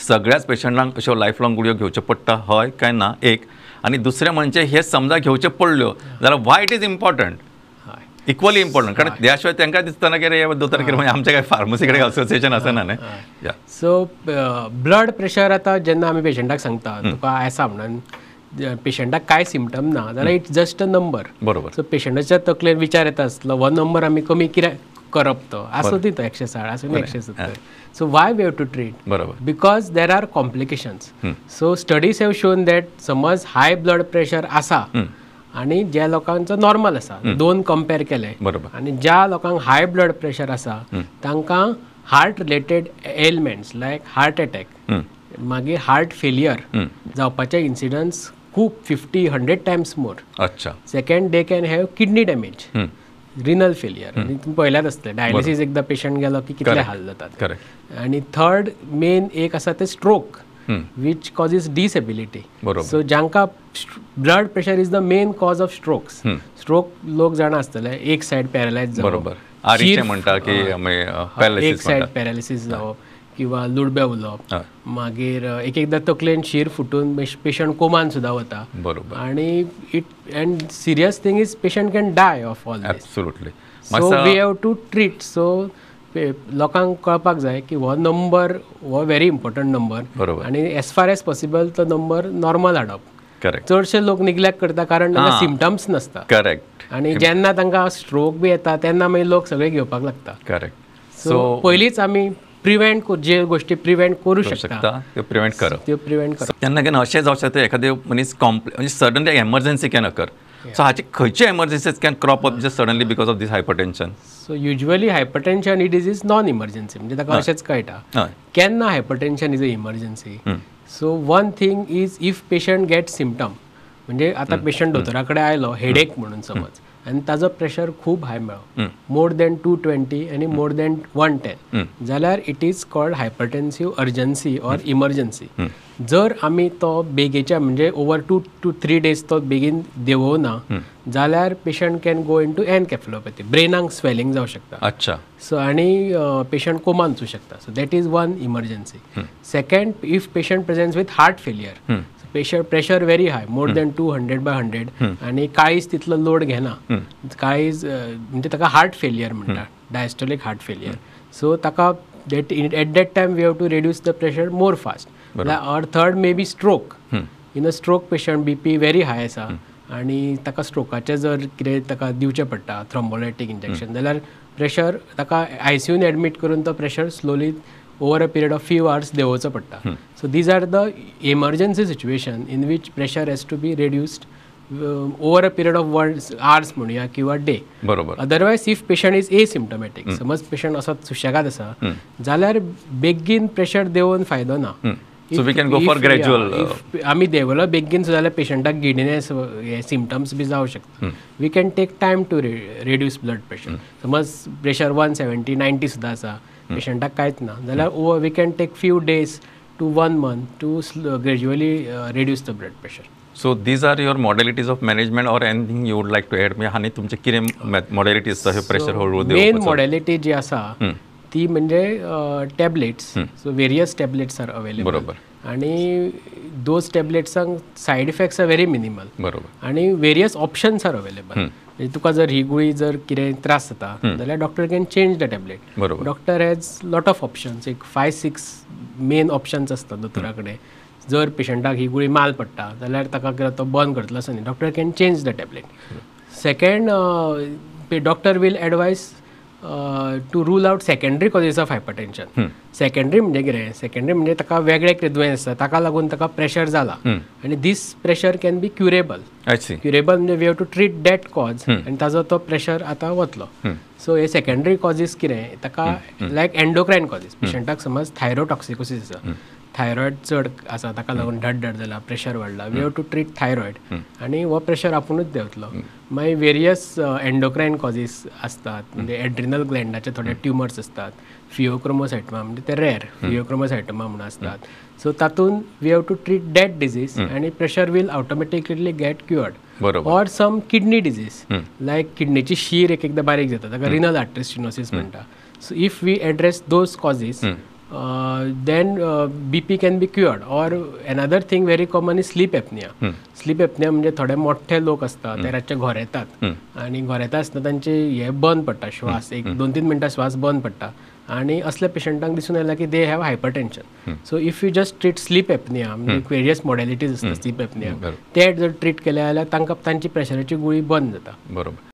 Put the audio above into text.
सगळ्याच पेशंटांक अश्यो life long गुळयो घेवच्यो पडटा हय काय ना एक, आनी दुसरें म्हणजे हे समजा घेवच्यो पडल्यो जाल्यार why it is important, equally important, कारण त्या शिवाय तांकां दिसतना की रे दोतोर कितें म्हणजे आमच्या काय फार्मसी कडेन असोसिएशन आसना न्हय. सो ब्लड प्रेशर आतां जेन्ना आमी पेशंटाक सांगता तुका आसा म्हणून पेशंटाक काय सिमटम ना जाल्यार इट्स जस्ट अ नंबर. बरोबर. सो पेशंटाच्या तकलेन विचार येता आसलो हो नंबर आमी कमी कित्याक करप, तो आसूं दी तो 160 आसूं 170. So why we have to treat, बरोबर, because there are complications. So studies have shown that समज हाय ब्लड प्रेशर आसा आनी ज्या लोकांचो नॉर्मल आसा, दोन कंपेर केले, बरोबर, आनी ज्या लोकांक हाय ब्लड प्रेशर आसा तांकां हार्ट रिलेटेड एलिमेंट्स लायक हार्ट अटॅक मागीर हार्ट फेलियर जावपाचे इन्सिडन्स खूब 50-100 टायम्स मोर. अच्छा. Second they can have kidney damage, renal failure, आनी तुमी पळयल्यात आसतलें डायलिसीस एकदां पेशंट गेलो की कितले हाल जातात. आनी थर्ड मेन एक आसा ते stroke which causes disability. So janka blood pressure is the main cause of strokes. Stroke लोक जाणा आसतले एक साइड पॅरालायज जावप, बरोबर, आरीचे म्हणटा की पॅरालिसिस, एक साइड पॅरालिसिस जावप किंवा लुडबे उलवप, मागीर एक एकदां तकलेन शीर फुटून पेशंट कोमान सुद्दां वता. बरोबर. आनी it and serious thing is patient can die of all this. Absolutely. So we have to treat. सो लोकांक कळपाक जाय की हो नंबर हो व्हेरी इम्पॉर्टंट नंबर, आनी एज फार एज पॉसिबल तो नंबर नॉर्मल हाडप. करेक्ट. चडशे लोक निग्लेक्ट करता कारण तांकां सिमटम्स नासता. करेक्ट. आनी जेन्ना तांकां स्ट्रोक बी येता तेन्ना मागीर लोक सगळे घेवपाक लागता. करेक्ट. सो पयलींच आमी प्रिवेंट जे गोष्टी प्रिवेंट करू शकता त्यो प्रिवेंट करप. तेन्ना केन्ना अशें जावं शकता एखादे मनीस म्हणजे suddenly emergency can occur. So हाची खंयची emergencies can crop up just suddenly because of this hypertension? So usually hypertension it is non emergency, म्हणजे ताका अशेंच कळटा केन्ना hypertension is a emergency. So one thing is if patient get symptom, म्हणजे आतां patient दोतोरा कडेन आयलो हेडेक म्हणून समज, आनी ताजो प्रेशर खूब हाय मेळ्ळो, मोर दॅन 220 आनी मोर दॅन 110, जाल्यार it is called hypertensive urgency or emergency. जर आमी तो बेगीच्या म्हणजे ओवर 2 to 3 days तो बेगीन देंवोवना जाल्यार patient can go into encephalopathy, ब्रेनाक स्वेलिंग जावं शकता. अच्छा. सो आनी पेशंट कोमान वचूं शकता. So that is one emergency. Second, if patient presents with heart failure, patient pressure very high, more than 200/100, आनी काळीज तितलो लोड घेना, काळीज म्हणजे ताका हार्ट फेलियर म्हणटा, डायस्टोलिक हार्ट फेलियर. सो ताका at that time we have to reduce the pressure more fast. और third may be stroke. In a stroke patient BP very high आसा आनी ताका स्ट्रोकाचे जर कितें ताका दिवचें पडटा थ्रोम्बोलायटीक इंजेक्शन, जाल्यार प्रेशर ताका ICUन एडमीट करून तो pressure slowly over a period of few hours देंवोवचो पडटा. So these are the emergency situation in which pressure has to be reduced over a period of hours म्हणुया किंवा डे. बरोबर. Otherwise if patient is asymptomatic, समज patient असो सुशेगाद आसा जाल्यार बेगीन प्रेशर देंवोवन फायदो ना. So we can go for gradual. आमी देंवलो बेगीन जाल्यार पेशंटाक गिडिनेस हे सिमटम्स बी जावं शकता. We can take time to reduce blood pressure. समज प्रेशर 170-90 सुद्दां आसा, पेशंटाक कांयच ना जाल्यार we can take few days to 1 month to gradually reduce the blood pressure. So these are your modalities of management or anything you would like to add? आनी तुमचे कितें मॉडेलिटीज प्रेशर हळू मेन मॉडेलिटी जी आसा ती म्हणजे tablets. So various tablets are available. बरोबर. आनी those टॅबलेट्सांक side effects are very minimal. बरोबर. आनी वेरियस ऑप्शन्स आर अवेलेबल. म्हणजे तुका जर ही गुळी जर कितें त्रास जाता जाल्यार doctor can change the tablet. बरोबर. Doctor has lot of options, एक 5-6 मेन ऑप्शन्स आसतात दोतोरा कडेन. जर पेशंटाक ही गुळी माल पडटा जाल्यार ताका तो बंद करतलो आसा न्ही, doctor can change the tablet. Second, doctor will advise to rule out secondary causes of hypertension. Secondary म्हणजे कितें? सेकंडरी म्हणजे ताका वेगळे कितें दुयेंस आसा ताका लागून ताका प्रेशर जाला आनी this pressure can be curable. Curable म्हणजे we have to treat that cause आनी ताजो तो प्रेशर आतां वतलो. सो हे सेकंडरी कॉजीस कितें? ताका लायक एंडोक्रायन कॉजीस. पेशंटाक समज थायरोटॉक्सिकोसीस आसा, थायरॉयड चड आसा ताका लागून धड जाला, प्रेशर वाडला, we have to treat thyroid आनी हो प्रेशर आपुणूच देंवतलो. मागीर वेरियस एंडोक्रायन कॉजीस आसतात, म्हणजे एड्रिनल ग्लँडाचे थोडे ट्युमर्स असतात, फिओक्रोमोसायटोमा म्हणजे ते रेर फिओक्रोमोसायटोमा म्हणून असतात. सो तातून we have to treat that disease आनी pressure will automatically get cured. Or some kidney disease like किडनीची शीर एक एकदां बारीक जाता ताका रिनल आर्टरी स्टेनोसिस म्हणटा. So if we address those causes then BP can be cured. Or another thing very common is sleep apnea. Sleep apnea म्हणजे थोडे मोठे लोक असतात ते रातचे घर येतात आणि घर येता आसतना तांचे हे बंद पडटा श्वास, एक 2-3 मिनटां श्वास बंद पडटा आणि असल्या पेशंटांक दिसून येयला की they have hypertension. So if you just treat sleep apnea म्हणजे वेरियस मॉडेलिटीज असतात स्लीप एपनिया, ते जर ट्रीट केले जाल्यार तांकां तांची प्रेशराची गुळी बंद जाता. बरोबर.